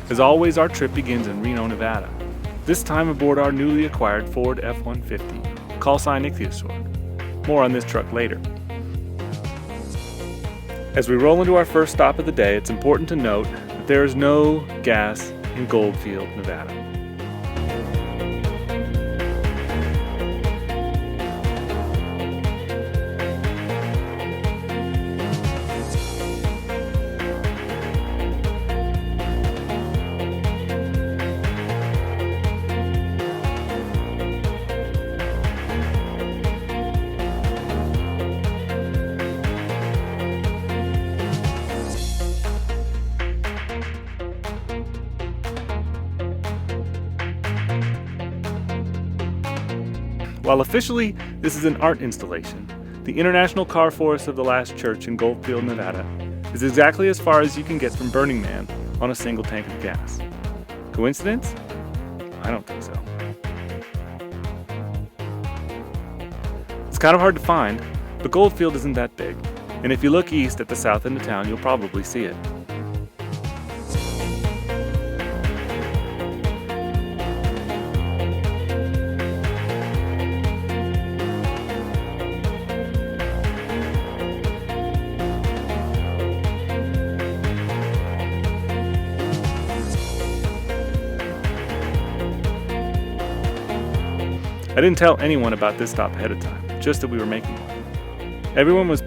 As always, our trip begins in Reno, Nevada, this time aboard our newly acquired Ford F-150, call sign Ichthyosaur. More on this truck later. As we roll into our first stop of the day, it's important to note that there is no gas in Goldfield, Nevada. While officially this is an art installation, the International Car Forest of the Last Church in Goldfield, Nevada is exactly as far as you can get from Burning Man on a single tank of gas. Coincidence? I don't think so. It's kind of hard to find, but Goldfield isn't that big, and if you look east at the south end of town, you'll probably see it. I didn't tell anyone about this stop ahead of time, just that we were making one. Everyone was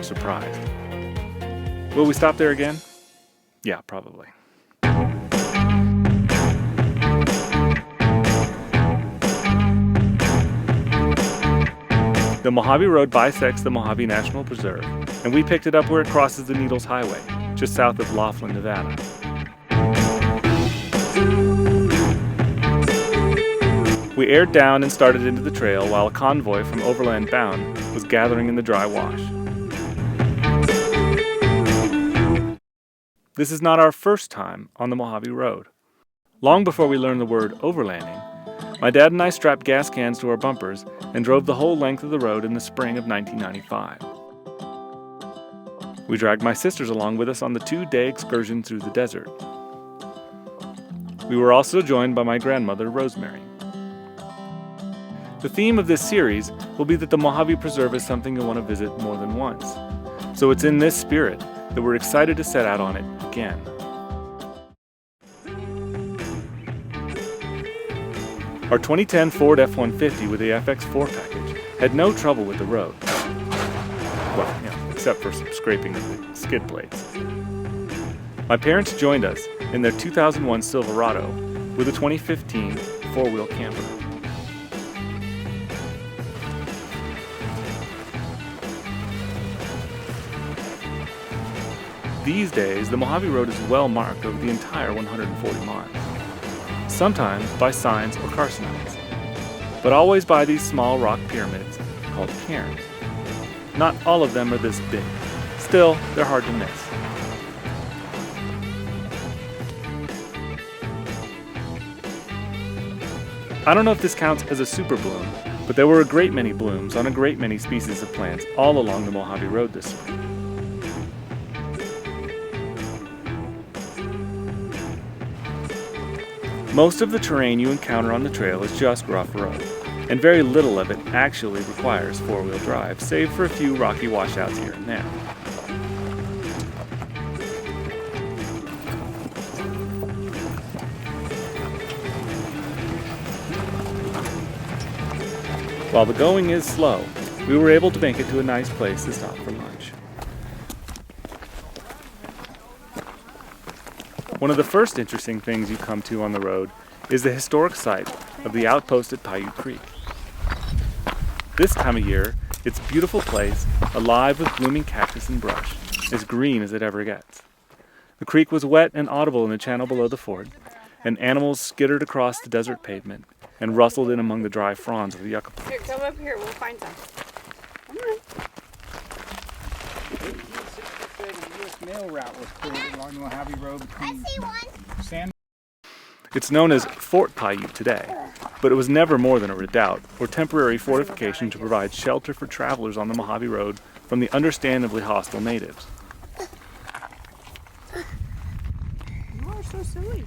surprised. Will we stop there again? Yeah, probably. The Mojave Road bisects the Mojave National Preserve, and we picked it up where it crosses the Needles Highway, just south of Laughlin, Nevada. We aired down and started into the trail while a convoy from Overland bound was gathering in the dry wash. This is not our first time on the Mojave Road. Long before we learned the word overlanding, my dad and I strapped gas cans to our bumpers and drove the whole length of the road in the spring of 1995. We dragged my sisters along with us on the 2-day excursion through the desert. We were also joined by my grandmother, Rosemary. The theme of this series will be that the Mojave Preserve is something you'll want to visit more than once. So it's in this spirit that we're excited to set out on it again. Our 2010 Ford F-150 with the FX4 package had no trouble with the road. Well, except for some scraping of the skid plates. My parents joined us in their 2001 Silverado with a 2015 four-wheel camper. These days, the Mojave Road is well marked over the entire 140 miles, sometimes by signs or carcinoids, but always by these small rock pyramids called cairns. Not all of them are this big. Still, they're hard to miss. I don't know if this counts as a super bloom, but there were a great many blooms on a great many species of plants all along the Mojave Road this spring. Most of the terrain you encounter on the trail is just rough road, and very little of it actually requires four-wheel drive, save for a few rocky washouts here and there. While the going is slow, we were able to make it to a nice place to stop for lunch. One of the first interesting things you come to on the road is the historic site of the outpost at Piute Creek. This time of year, it's a beautiful place, alive with blooming cactus and brush, as green as it ever gets. The creek was wet and audible in the channel below the fort, and animals skittered across the desert pavement and rustled in among the dry fronds of the yucca plant. Here, come up here, we'll find some. Come on. The U.S. mail route was created along the Mojave Road between San. It's known as Fort Piute today, but it was never more than a redoubt or temporary fortification to provide shelter for travelers on the Mojave Road from the understandably hostile natives. You are so silly.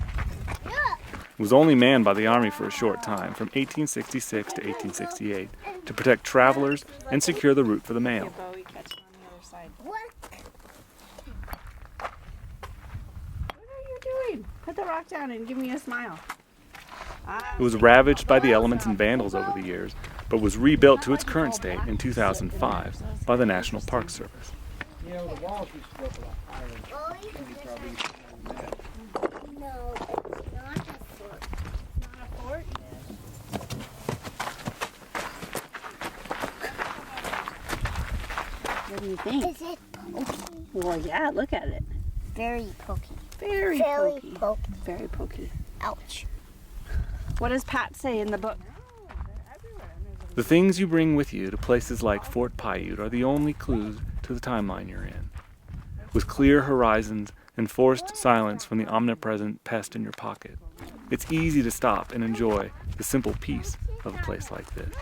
It was only manned by the Army for a short time, from 1866 to 1868, to protect travelers and secure the route for the mail. Bowie, catch it on the other side. What are you doing? Put the rock down and give me a smile. It was ravaged by the elements and vandals over the years, but was rebuilt to its current state in 2005 by the National Park Service. You know, the walls used to look a lot higher. No, it's not a fort. It's not a fort? What do you think? Is it pokey? Well, yeah, look at it. Very pokey. Very Very pokey. pokey. Very pokey. Ouch. What does Pat say in the book? The things you bring with you to places like Fort Piute are the only clues to the timeline you're in. With clear horizons and forced silence from the omnipresent pest in your pocket, it's easy to stop and enjoy the simple peace of a place like this.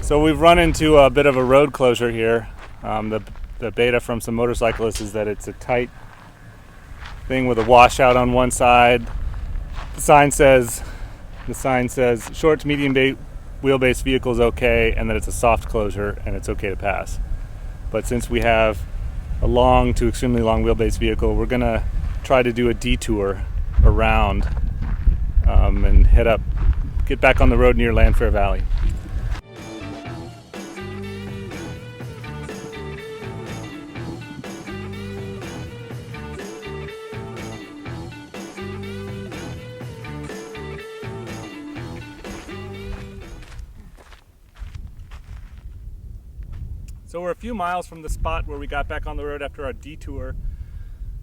So we've run into a bit of a road closure here. The beta from some motorcyclists is that it's a tight thing with a washout on one side. The sign says short to medium wheelbase vehicles okay, and that it's a soft closure and it's okay to pass. But since we have a long to extremely long wheelbase vehicle, we're gonna try to do a detour around and get back on the road near Lanfair Valley. So we're a few miles from the spot where we got back on the road after our detour.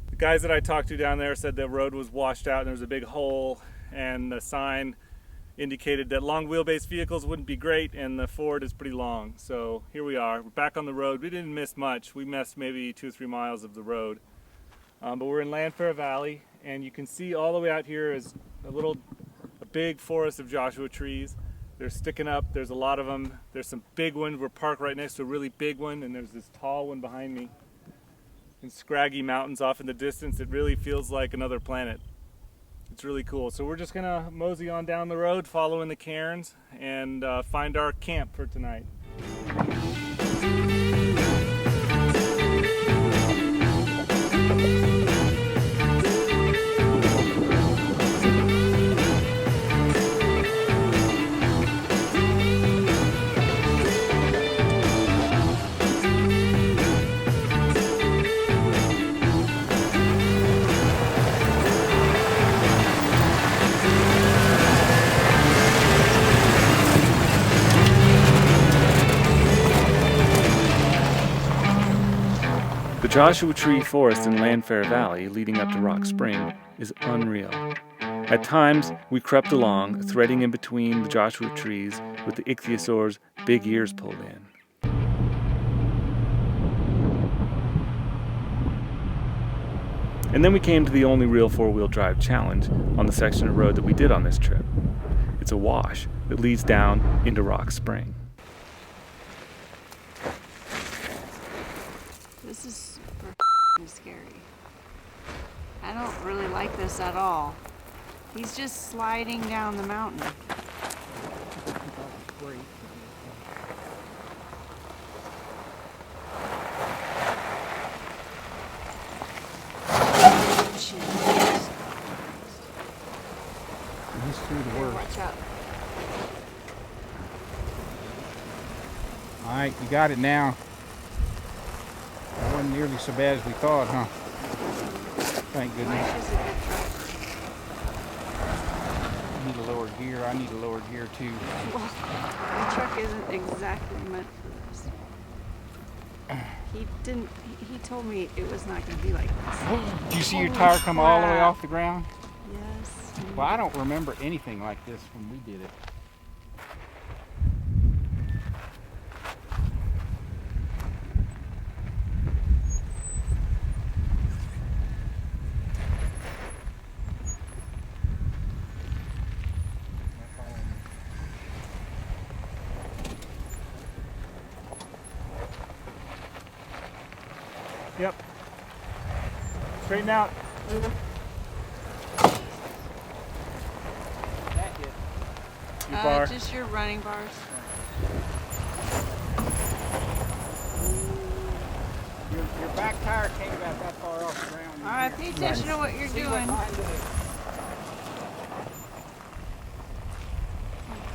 The guys that I talked to down there said the road was washed out and there was a big hole, and the sign indicated that long wheelbase vehicles wouldn't be great, and the ford is pretty long. So here we are, we're back on the road. We didn't miss much. We missed maybe 2 or 3 miles of the road. But we're in Lanfair Valley, and you can see all the way out here is a big forest of Joshua trees. They're sticking up, there's a lot of them. There's some big ones, we're parked right next to a really big one, and there's this tall one behind me. And scraggy mountains off in the distance. It really feels like another planet. It's really cool. So we're just gonna mosey on down the road, following the cairns, and find our camp for tonight. The Joshua Tree Forest in Lanfair Valley leading up to Rock Spring is unreal. At times, we crept along, threading in between the Joshua trees with the ichthyosaur's big ears pulled in. And then we came to the only real four-wheel drive challenge on the section of road that we did on this trip. It's a wash that leads down into Rock Spring. This is super scary. I don't really like this at all. He's just sliding down the mountain. He's through the worst. Watch out. All right, you got it now. It wasn't nearly so bad as we thought, huh? Thank goodness. Mike is a good driver. I need a lower gear. I need a lower gear too. Well, the truck isn't exactly meant for this. He told me it was not going to be like this. Did you see your tire come all the way off the ground? Yes. Well, I don't remember anything like this when we did it. Yep. Straighten out. Your bar. Just your running bars. Your back tire came about that far off the ground. All right, pay attention to what you're See doing. what line it is.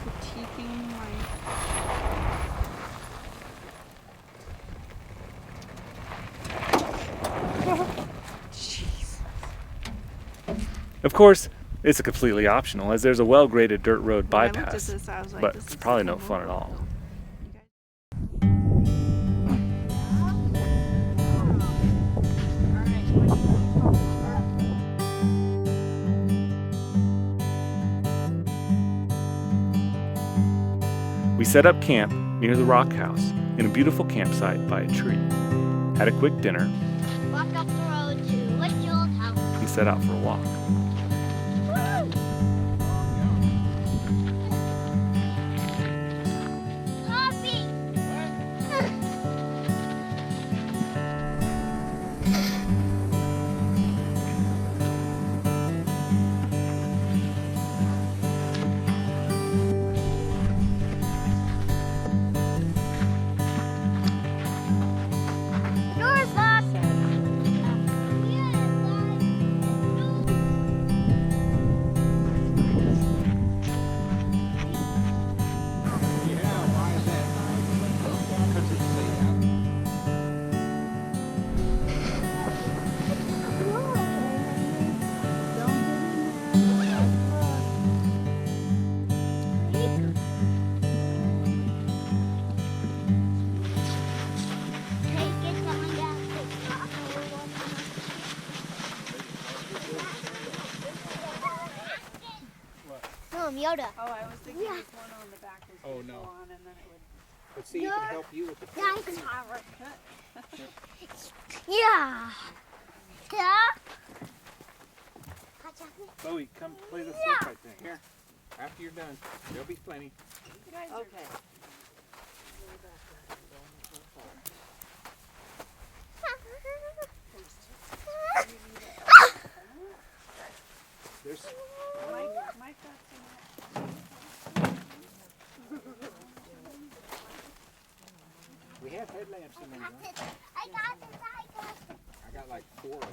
Critiquing my. Jeez. Of course, it's completely optional as there's a well-graded dirt road When I looked at bypass, this, I was like, but this it's is probably a no fun at mobile all. home. We set up camp near the rock house in a beautiful campsite by a tree, had a quick dinner, Walk up the road to what's your old house? and set out for a walk. Coffee! Yours, Bob! Yeah, why is that? Because it's safe. No, Yoda. Oh, I was thinking this one on the back was Oh, gonna no. go on and then it would. But see, it can help you with the Guys, yeah. Yeah. Hot chocolate? Chloe, come play the slip right thing. Here. After you're done, there'll be plenty. Okay. There's Mike got some. we have headlamps in there. Right? I got this. I got like 4 of them.